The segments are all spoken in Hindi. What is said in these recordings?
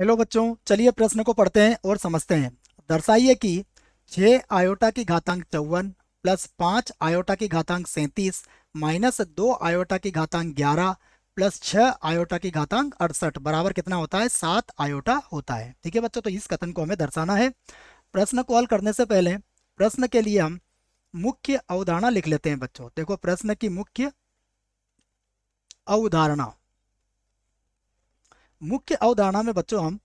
हेलो बच्चों, चलिए प्रश्न को पढ़ते हैं और समझते हैं। दर्शाइए कि 6 आयोटा की घातांक 54 प्लस 5 आयोटा की घातांक 37 माइनस 2 आयोटा की घातांक 11 प्लस 6 आयोटा की घातांक 68 बराबर कितना होता है? 7 आयोटा होता है। ठीक है बच्चों, तो इस कथन को हमें दर्शाना है। प्रश्न को हल करने से पहले प्रश्न के लिए हम मुख्य अवधारणा लिख लेते हैं बच्चों। देखो, प्रश्न की मुख्य अवधारणा। मुख्य अवधारणा में बच्चों हम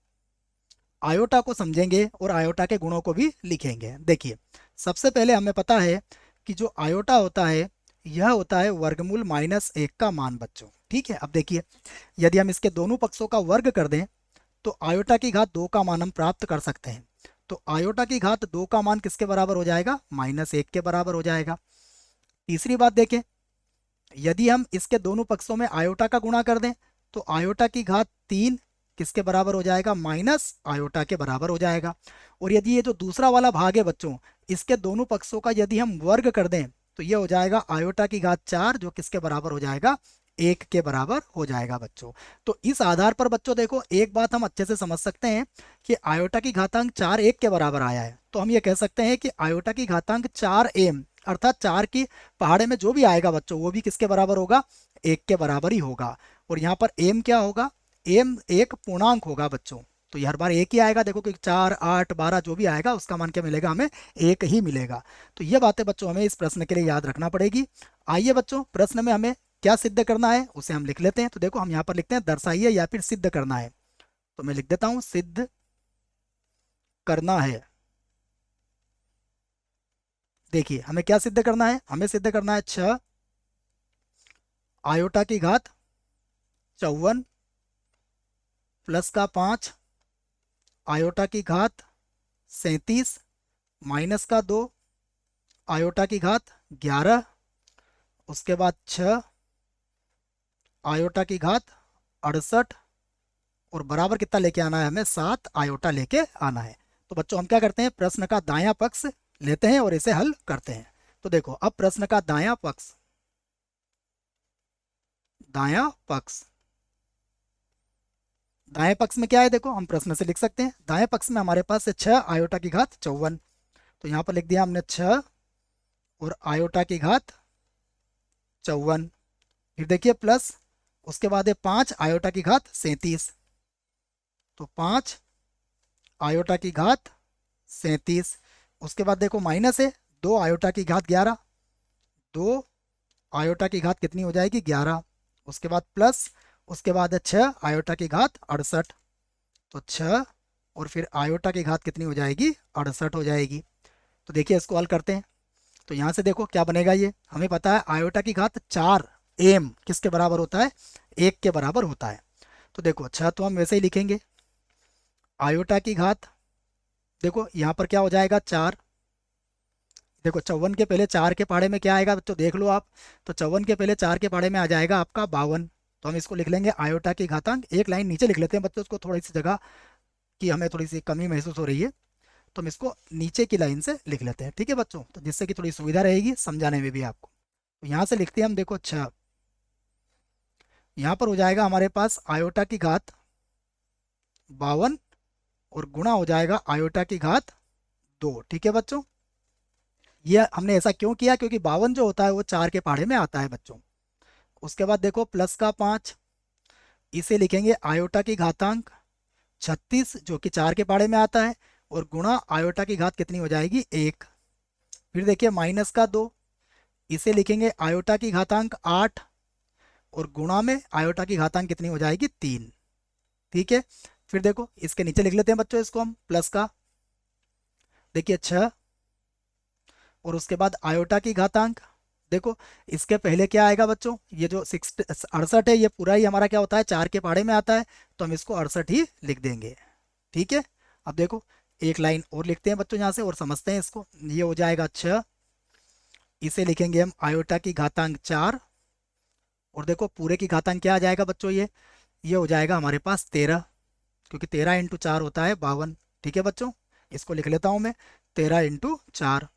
आयोटा को समझेंगे और आयोटा के गुणों को भी लिखेंगे। देखिए, सबसे पहले हमें पता है कि जो आयोटा होता है यह होता है वर्गमूल माइनस 1 का मान बच्चों। ठीक है, अब देखिए, यदि हम इसके दोनों पक्षों का वर्ग कर दें तो आयोटा की घात 2 का मान हम प्राप्त कर सकते हैं। तो आयोटा की घात 2 का मान किसके बराबर हो जाएगा? -1 के बराबर हो जाएगा। तीसरी बात देखें, यदि हम इसके दोनों पक्षों में आयोटा का गुणा कर दें तो आयोटा की घात 3 किसके बराबर हो जाएगा? माइनस आयोटा के बराबर हो जाएगा। और यदि ये जो दूसरा वाला भाग है बच्चों, इसके दोनों पक्षों का यदि हम वर्ग कर दें तो ये हो जाएगा आयोटा की घात 4, जो किसके बराबर हो जाएगा? 1 के बराबर हो जाएगा बच्चों। तो इस आधार पर बच्चों देखो, एक बात हम अच्छे से समझ सकते हैं कि आयोटा की घातांक 4 1 के बराबर आया है, तो हम ये कह सकते हैं कि आयोटा की घातांक 4m अर्थात 4 की पहाड़े में जो भी आएगा बच्चों वो भी किसके बराबर होगा? 1 के बराबर ही होगा। और यहाँ पर m क्या होगा? m एक पूर्णांक होगा बच्चों, तो ये हर बार एक ही आएगा। देखो कि 4 8 12 जो भी आएगा उसका मान क्या मिलेगा? हमें एक ही मिलेगा। तो ये बातें बच्चों हमें इस प्रश्न के लिए याद रखना पड़ेगी। आइए बच्चों, प्रश्न में हमें क्या सिद्ध करना है उसे हम लिख लेते हैं। तो देखो, हम यहाँ पर लिखते हैं दर्शाइए या फिर सिद्ध करना है। तो मैं लिख देता हूँ सिद्ध करना है। देखिए, हमें क्या सिद्ध करना है? हमें सिद्ध करना है 6 आयोटा की घात 54 प्लस का 5 आयोटा की घात 37 माइनस का 2 आयोटा की घात 11, उसके बाद 6 आयोटा की घात 68 और बराबर कितना लेके आना है? हमें 7 आयोटा लेके आना है। तो बच्चों हम क्या करते हैं, प्रश्न का दायां पक्ष लेते हैं और इसे हल करते हैं। तो देखो, अब प्रश्न का दायां पक्ष, दायां पक्ष, दाएं पक्ष में क्या है? देखो, हम प्रश्न से लिख सकते हैं। दाएं पक्ष में हमारे पास है 6 आयोटा की घात 54, तो यहाँ पर लिख दिया हमने 6 और आयोटा की घात 54। फिर देखिए प्लस, उसके बाद है 5 आयोटा की घात 37, तो 5 आयोटा की घात 37। उसके बाद देखो माइनस है 2 आयोटा की घात 11, 2 आयोटा की घात कितनी हो जाएगी? 11। उसके बाद प्लस, उसके बाद है 6 आयोटा की घात 68, तो 6 और फिर आयोटा की घात कितनी हो जाएगी? 68 हो जाएगी। तो देखिए, इसको हल करते हैं। तो यहाँ से देखो क्या बनेगा, ये हमें पता है आयोटा की घात 4 एम किसके बराबर होता है? 1 के बराबर होता है। तो देखो 6 तो हम वैसे ही लिखेंगे, आयोटा की घात, देखो यहाँ पर क्या हो जाएगा? 4। देखो 54 के पहले 4 के पहाड़े में क्या आएगा बच्चों? देख लो आप। तो 54 के पहले 4 के पहाड़े में आ जाएगा आपका 52। तो हम इसको लिख लेंगे आयोटा की घातांक, एक लाइन नीचे लिख लेते हैं बच्चों, उसको थोड़ी सी जगह की हमें थोड़ी सी कमी महसूस हो रही है, तो हम इसको नीचे की लाइन से लिख लेते हैं। ठीक है बच्चों, तो जिससे कि थोड़ी सुविधा रहेगी समझाने में भी आपको। तो यहाँ से लिखते हैं हम, देखो 6, यहाँ पर हो जाएगा हमारे पास आयोटा की घात 52 और गुणा हो जाएगा आयोटा की घात 2। ठीक है बच्चों, ये हमने ऐसा क्यों किया? क्योंकि 52 जो होता है वो 4 के पहाड़े में आता है बच्चों। उसके बाद देखो प्लस का 5, इसे लिखेंगे आयोटा की घातांक 36 जो कि 4 के पहाड़े में आता है, और गुणा आयोटा की घात कितनी हो जाएगी? 1। फिर देखिए माइनस का 2, इसे लिखेंगे आयोटा की घातांक 8 और गुणा में आयोटा की घातांक कितनी हो जाएगी? 3। ठीक है, फिर देखो इसके नीचे लिख लेते हैं बच्चों इसको हम, प्लस का, देखिए 6 और उसके बाद आयोटा की घातांक, देखो इसके पहले क्या आएगा बच्चों? ये जो 68 है ये पूरा ही हमारा क्या होता है? 4 के पहाड़े में आता है, तो हम इसको 68 ही लिख देंगे। ठीक है, अब देखो एक लाइन और लिखते हैं बच्चों यहाँ से और समझते हैं इसको। ये हो जाएगा 6, इसे लिखेंगे हम आयोटा की घातांक 4, और देखो पूरे की घातांक क्या आ जाएगा बच्चों? ये हो जाएगा हमारे पास 13, क्योंकि 13 इंटू 4 होता है 52। ठीक है बच्चों, इसको लिख लेता हूँ मैं, 13 इंटू 4।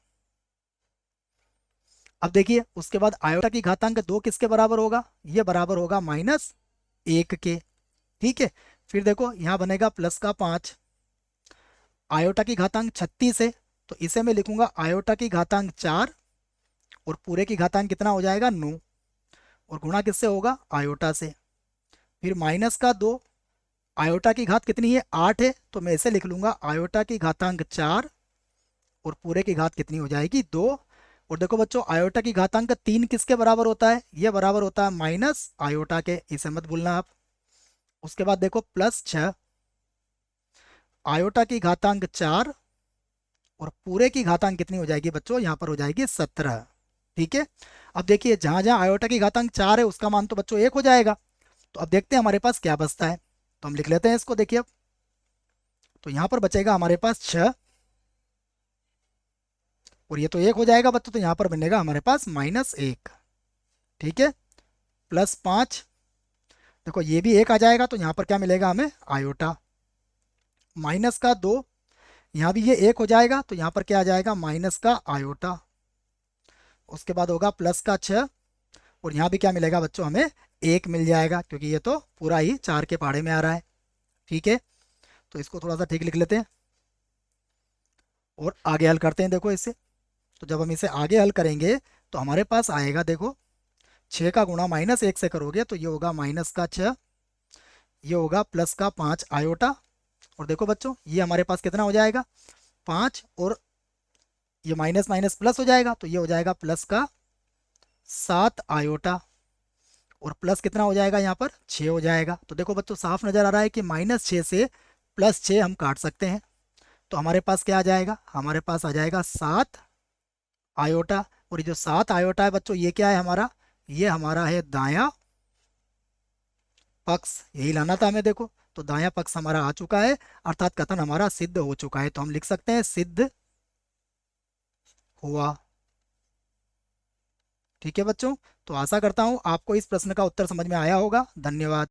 अब देखिए उसके बाद आयोटा की घातांक 2 किसके बराबर होगा? ये बराबर होगा -1 के। ठीक है, फिर देखो यहाँ बनेगा प्लस का 5, आयोटा की घातांक 36 है, तो इसे मैं लिखूंगा आयोटा की घातांक 4, और पूरे की घातांक कितना हो जाएगा 9, और गुणा किससे होगा आयोटा से। फिर माइनस का 2, आयोटा की घात कितनी है 8 है, तो मैं इसे लिख लूंगा आयोटा की घातांक 4, और पूरे की घात कितनी हो जाएगी 2। और देखो बच्चों आयोटा की घातांक 3 किसके बराबर होता है, ये बराबर होता है माइनस आयोटा के, इसे मत भूलना आप। उसके बाद देखो प्लस 6, आयोटा की घातांक 4, और पूरे की घातांक कितनी हो जाएगी बच्चों, यहाँ पर हो जाएगी 17। ठीक है। अब देखिए जहां जहां आयोटा की घातांक 4 है उसका मान तो बच्चों 1 हो जाएगा। तो अब देखते हैं हमारे पास क्या बचता है, तो हम लिख लेते हैं इसको। देखिए अब तो यहाँ पर बचेगा हमारे पास 6, और ये तो 1 हो जाएगा बच्चों, तो यहाँ पर बनेगा हमारे पास -1। ठीक है। प्लस 5, देखो ये भी 1 आ जाएगा, तो यहाँ पर क्या मिलेगा हमें आयोटा। माइनस का 2, यहाँ भी ये 1 हो जाएगा, तो यहाँ पर क्या आ जाएगा माइनस का आयोटा। उसके बाद होगा प्लस का 6, और यहाँ भी क्या मिलेगा बच्चों हमें 1 मिल जाएगा, क्योंकि ये तो पूरा ही 4 के पहाड़े में आ रहा है। ठीक है। तो इसको थोड़ा सा ठीक लिख लेते हैं और आगे हल करते हैं। देखो इसे, तो जब हम इसे आगे हल करेंगे तो हमारे पास आएगा, देखो 6 का गुणा -1 से करोगे तो ये होगा माइनस का 6, ये होगा प्लस का 5 आयोटा। और देखो बच्चों ये हमारे पास कितना हो जाएगा 5, और ये माइनस माइनस प्लस हो जाएगा, तो ये हो जाएगा प्लस का 7 आयोटा। और प्लस कितना हो जाएगा यहाँ पर 6 हो जाएगा। तो देखो बच्चों साफ नजर आ रहा है कि -6 से +6 हम काट सकते हैं। तो हमारे पास क्या आ जाएगा, हमारे पास आ जाएगा 7 आयोटा। और ये जो 7 आयोटा है बच्चों ये क्या है हमारा, ये हमारा है दायां पक्ष, यही लाना था हमें। देखो तो दायां पक्ष हमारा आ चुका है, अर्थात कथन हमारा सिद्ध हो चुका है। तो हम लिख सकते हैं सिद्ध हुआ। ठीक है बच्चों, तो आशा करता हूं आपको इस प्रश्न का उत्तर समझ में आया होगा। धन्यवाद।